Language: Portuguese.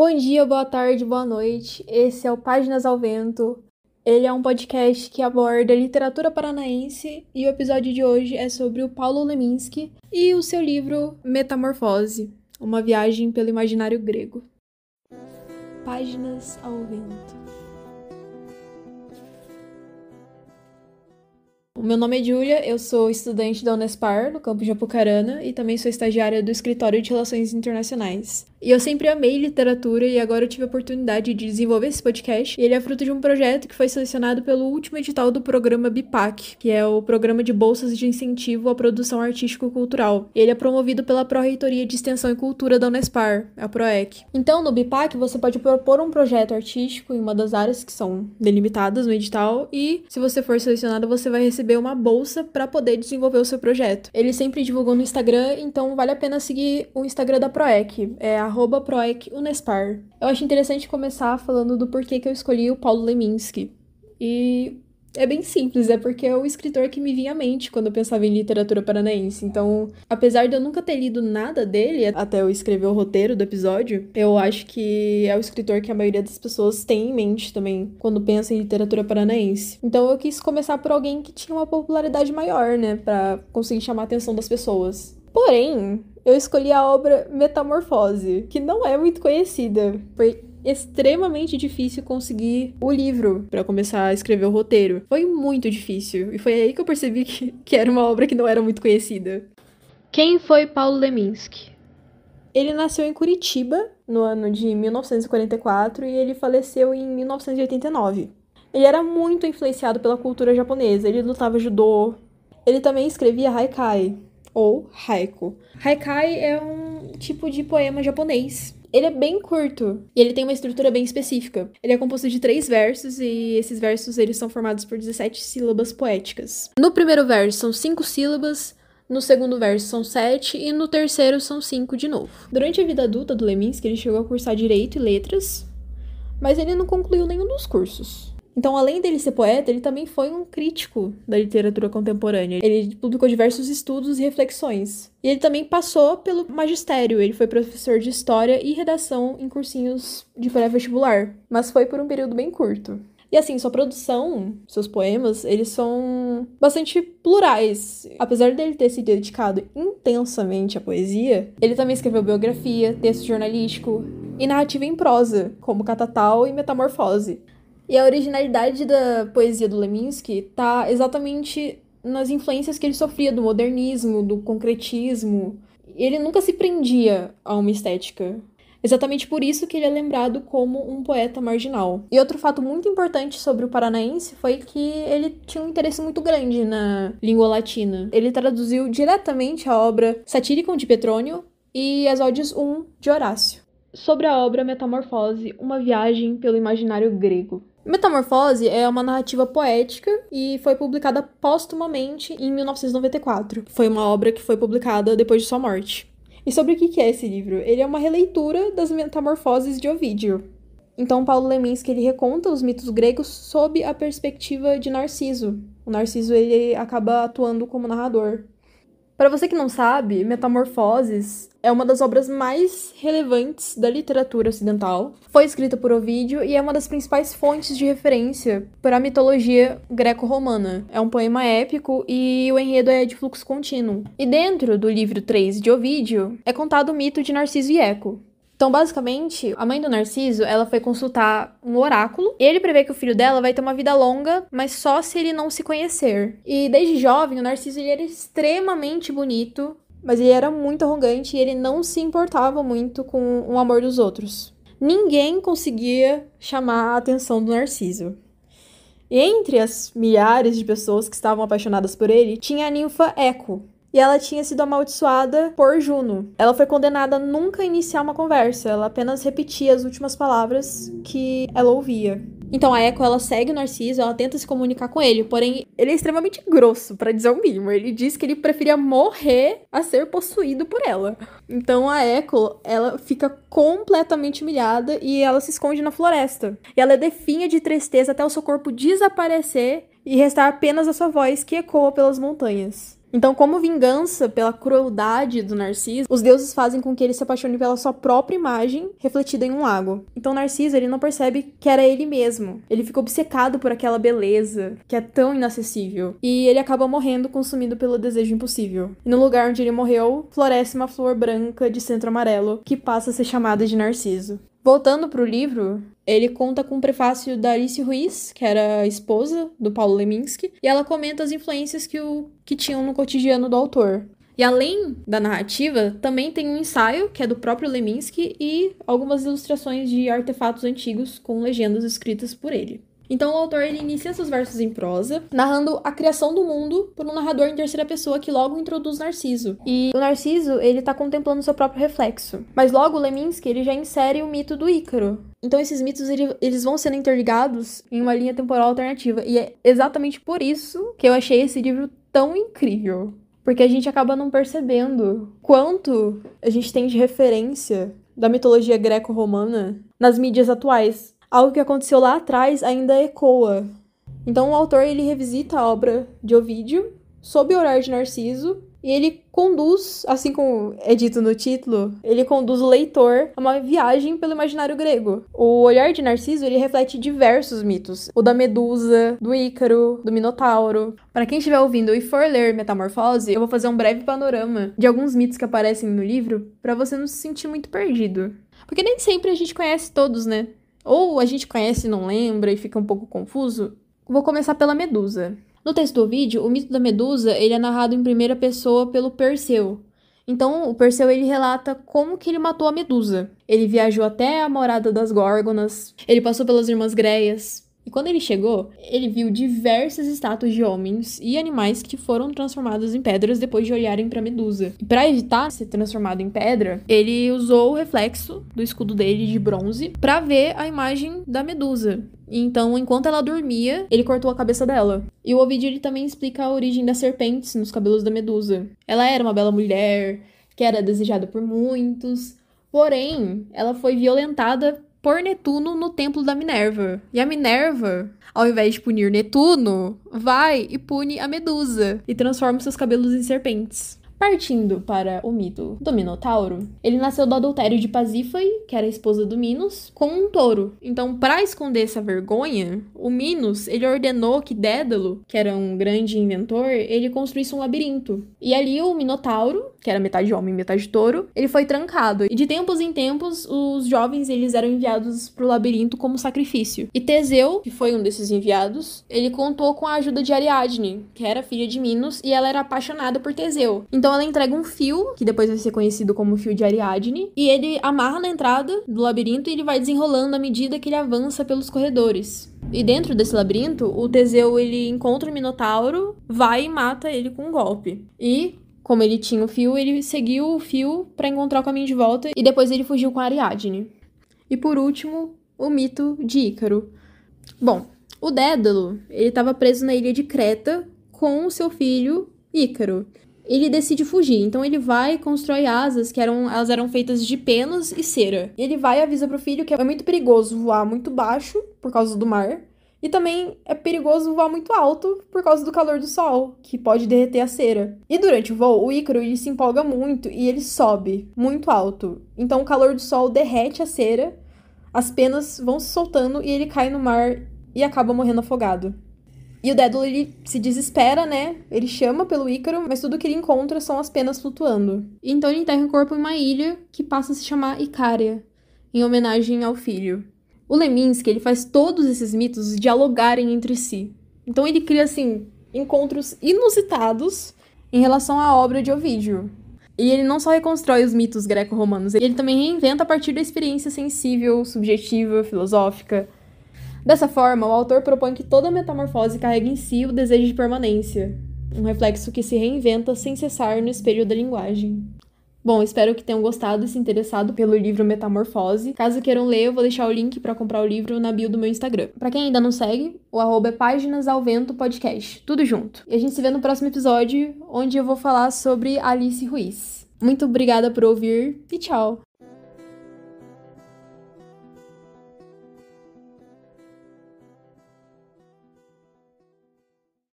Bom dia, boa tarde, boa noite. Esse é o Páginas ao Vento. Ele é um podcast que aborda literatura paranaense e o episódio de hoje é sobre o Paulo Leminski e o seu livro Metamorfose, uma viagem pelo imaginário grego. Páginas ao Vento. O meu nome é Júlia, eu sou estudante da Unespar, no campus de Apucarana, e também sou estagiária do Escritório de Relações Internacionais. E eu sempre amei literatura e agora eu tive a oportunidade de desenvolver esse podcast. E ele é fruto de um projeto que foi selecionado pelo último edital do programa BIPAC, que é o Programa de Bolsas de Incentivo à Produção Artístico-Cultural. Ele é promovido pela Pró-Reitoria de Extensão e Cultura da Unespar, a PROEC. Então, no BIPAC, você pode propor um projeto artístico em uma das áreas que são delimitadas no edital e, se você for selecionado, você vai receber uma bolsa para poder desenvolver o seu projeto. Eles sempre divulgam no Instagram, então vale a pena seguir o Instagram da PROEC, é @PROECUnespar. Eu acho interessante começar falando do porquê que eu escolhi o Paulo Leminski. E é bem simples, é porque é o escritor que me vinha à mente quando eu pensava em literatura paranaense. Então, apesar de eu nunca ter lido nada dele, até eu escrever o roteiro do episódio, eu acho que é o escritor que a maioria das pessoas tem em mente também quando pensa em literatura paranaense. Então, eu quis começar por alguém que tinha uma popularidade maior, né, pra conseguir chamar a atenção das pessoas. Porém, eu escolhi a obra Metamorfose, que não é muito conhecida. Foi extremamente difícil conseguir o livro para começar a escrever o roteiro. Foi muito difícil. E foi aí que eu percebi que era uma obra que não era muito conhecida. Quem foi Paulo Leminski? Ele nasceu em Curitiba, no ano de 1944, e ele faleceu em 1989. Ele era muito influenciado pela cultura japonesa. Ele lutava judô. Ele também escrevia haikai, ou haiku. Haikai é um tipo de poema japonês. Ele é bem curto e ele tem uma estrutura bem específica. Ele é composto de 3 versos e esses versos eles são formados por 17 sílabas poéticas. No primeiro verso são 5 sílabas, no segundo verso são 7 e no terceiro são 5 de novo. Durante a vida adulta do Leminski, ele chegou a cursar Direito e Letras, mas ele não concluiu nenhum dos cursos. Então, além dele ser poeta, ele também foi um crítico da literatura contemporânea. Ele publicou diversos estudos e reflexões. E ele também passou pelo magistério. Ele foi professor de História e Redação em cursinhos de pré-vestibular. Mas foi por um período bem curto. E assim, sua produção, seus poemas, eles são bastante plurais. Apesar dele ter se dedicado intensamente à poesia, ele também escreveu biografia, texto jornalístico e narrativa em prosa, como Catatal e Metamorfose. E a originalidade da poesia do Leminski tá exatamente nas influências que ele sofria do modernismo, do concretismo. Ele nunca se prendia a uma estética. Exatamente por isso que ele é lembrado como um poeta marginal. E outro fato muito importante sobre o paranaense foi que ele tinha um interesse muito grande na língua latina. Ele traduziu diretamente a obra Satyricon de Petrônio e as Odes 1 de Horácio. Sobre a obra Metamorfose, uma viagem pelo imaginário grego. Metamorfose é uma narrativa poética e foi publicada póstumamente em 1994. Foi uma obra que foi publicada depois de sua morte. E sobre o que é esse livro? Ele é uma releitura das Metamorfoses de Ovídio. Então, Paulo Leminski ele reconta os mitos gregos sob a perspectiva de Narciso. O Narciso ele acaba atuando como narrador. Para você que não sabe, Metamorfoses é uma das obras mais relevantes da literatura ocidental. Foi escrita por Ovídio e é uma das principais fontes de referência para a mitologia greco-romana. É um poema épico e o enredo é de fluxo contínuo. E dentro do livro 3 de Ovídio é contado o mito de Narciso e Eco. Então, basicamente, a mãe do Narciso, ela foi consultar um oráculo. E ele prevê que o filho dela vai ter uma vida longa, mas só se ele não se conhecer. E desde jovem, o Narciso ele era extremamente bonito, mas ele era muito arrogante e ele não se importava muito com o amor dos outros. Ninguém conseguia chamar a atenção do Narciso. E entre as milhares de pessoas que estavam apaixonadas por ele, tinha a ninfa Eco. E ela tinha sido amaldiçoada por Juno. Ela foi condenada a nunca iniciar uma conversa, ela apenas repetia as últimas palavras que ela ouvia. Então a Eco, ela segue o Narciso, ela tenta se comunicar com ele, porém ele é extremamente grosso, pra dizer o mínimo. Ele diz que ele preferia morrer a ser possuído por ela. Então a Eco, ela fica completamente humilhada e ela se esconde na floresta. E ela definha de tristeza até o seu corpo desaparecer e restar apenas a sua voz que ecoa pelas montanhas. Então, como vingança pela crueldade do Narciso, os deuses fazem com que ele se apaixone pela sua própria imagem refletida em um lago. Então, Narciso, ele não percebe que era ele mesmo. Ele fica obcecado por aquela beleza que é tão inacessível. E ele acaba morrendo consumido pelo desejo impossível. E no lugar onde ele morreu, floresce uma flor branca de centro amarelo, que passa a ser chamada de Narciso. Voltando pro livro, ele conta com um prefácio da Alice Ruiz, que era a esposa do Paulo Leminski, e ela comenta as influências que tinham no cotidiano do autor. E além da narrativa, também tem um ensaio, que é do próprio Leminski, e algumas ilustrações de artefatos antigos com legendas escritas por ele. Então o autor ele inicia seus versos em prosa, narrando a criação do mundo por um narrador em terceira pessoa que logo introduz Narciso. E o Narciso, ele tá contemplando seu próprio reflexo. Mas logo o Leminski, ele já insere o mito do Ícaro. Então esses mitos, eles vão sendo interligados em uma linha temporal alternativa. E é exatamente por isso que eu achei esse livro tão incrível. Porque a gente acaba não percebendo quanto a gente tem de referência da mitologia greco-romana nas mídias atuais. Algo que aconteceu lá atrás ainda ecoa. Então o autor ele revisita a obra de Ovídio sob o olhar de Narciso e ele conduz, assim como é dito no título, ele conduz o leitor a uma viagem pelo imaginário grego. O olhar de Narciso ele reflete diversos mitos, o da Medusa, do Ícaro, do Minotauro. Para quem estiver ouvindo e for ler Metamorfose, eu vou fazer um breve panorama de alguns mitos que aparecem no livro para você não se sentir muito perdido. Porque nem sempre a gente conhece todos, né? Ou a gente conhece e não lembra e fica um pouco confuso. Vou começar pela Medusa. No texto do Ovídio, o mito da Medusa ele é narrado em primeira pessoa pelo Perseu. Então, o Perseu ele relata como que ele matou a Medusa. Ele viajou até a morada das Górgonas, ele passou pelas irmãs Greias. E quando ele chegou, ele viu diversas estátuas de homens e animais que foram transformados em pedras depois de olharem para Medusa. E para evitar ser transformado em pedra, ele usou o reflexo do escudo dele de bronze para ver a imagem da Medusa. Então, enquanto ela dormia, ele cortou a cabeça dela. E o Ovídio ele também explica a origem das serpentes nos cabelos da Medusa. Ela era uma bela mulher, que era desejada por muitos, porém, ela foi violentada por Netuno no templo da Minerva. E a Minerva, ao invés de punir Netuno, vai e pune a Medusa e transforma seus cabelos em serpentes. Partindo para o mito do Minotauro, ele nasceu do adultério de Pasífae, que era a esposa do Minos, com um touro. Então, para esconder essa vergonha, o Minos, ele ordenou que Dédalo, que era um grande inventor, ele construísse um labirinto. E ali o Minotauro, que era metade homem e metade touro, ele foi trancado. E de tempos em tempos, os jovens eles eram enviados para o labirinto como sacrifício. E Teseu, que foi um desses enviados, ele contou com a ajuda de Ariadne, que era filha de Minos, e ela era apaixonada por Teseu. Então ela entrega um fio, que depois vai ser conhecido como fio de Ariadne, e ele amarra na entrada do labirinto e ele vai desenrolando à medida que ele avança pelos corredores. E dentro desse labirinto, o Teseu ele encontra o Minotauro, vai e mata ele com um golpe. E como ele tinha o fio, ele seguiu o fio para encontrar o caminho de volta e depois ele fugiu com a Ariadne. E por último, o mito de Ícaro. Bom, o Dédalo, ele estava preso na ilha de Creta com o seu filho Ícaro. Ele decide fugir, então ele vai e constrói asas, elas eram feitas de penas e cera. E ele vai e avisa pro filho que é muito perigoso voar muito baixo por causa do mar. E também é perigoso voar muito alto por causa do calor do sol, que pode derreter a cera. E durante o voo, o Ícaro ele se empolga muito e ele sobe muito alto. Então o calor do sol derrete a cera, as penas vão se soltando e ele cai no mar e acaba morrendo afogado. E o Dédalo, ele se desespera, né? Ele chama pelo Ícaro, mas tudo que ele encontra são as penas flutuando. E então ele enterra o corpo em uma ilha que passa a se chamar Icária, em homenagem ao filho. O Leminski, ele faz todos esses mitos dialogarem entre si. Então ele cria, assim, encontros inusitados em relação à obra de Ovídio. E ele não só reconstrói os mitos greco-romanos, ele também reinventa a partir da experiência sensível, subjetiva, filosófica. Dessa forma, o autor propõe que toda metamorfose carregue em si o desejo de permanência, um reflexo que se reinventa sem cessar no espelho da linguagem. Bom, espero que tenham gostado e se interessado pelo livro Metamorfose. Caso queiram ler, eu vou deixar o link para comprar o livro na bio do meu Instagram. Para quem ainda não segue, o @ é Páginas ao Vento Podcast, tudo junto. E a gente se vê no próximo episódio, onde eu vou falar sobre Alice Ruiz. Muito obrigada por ouvir e tchau!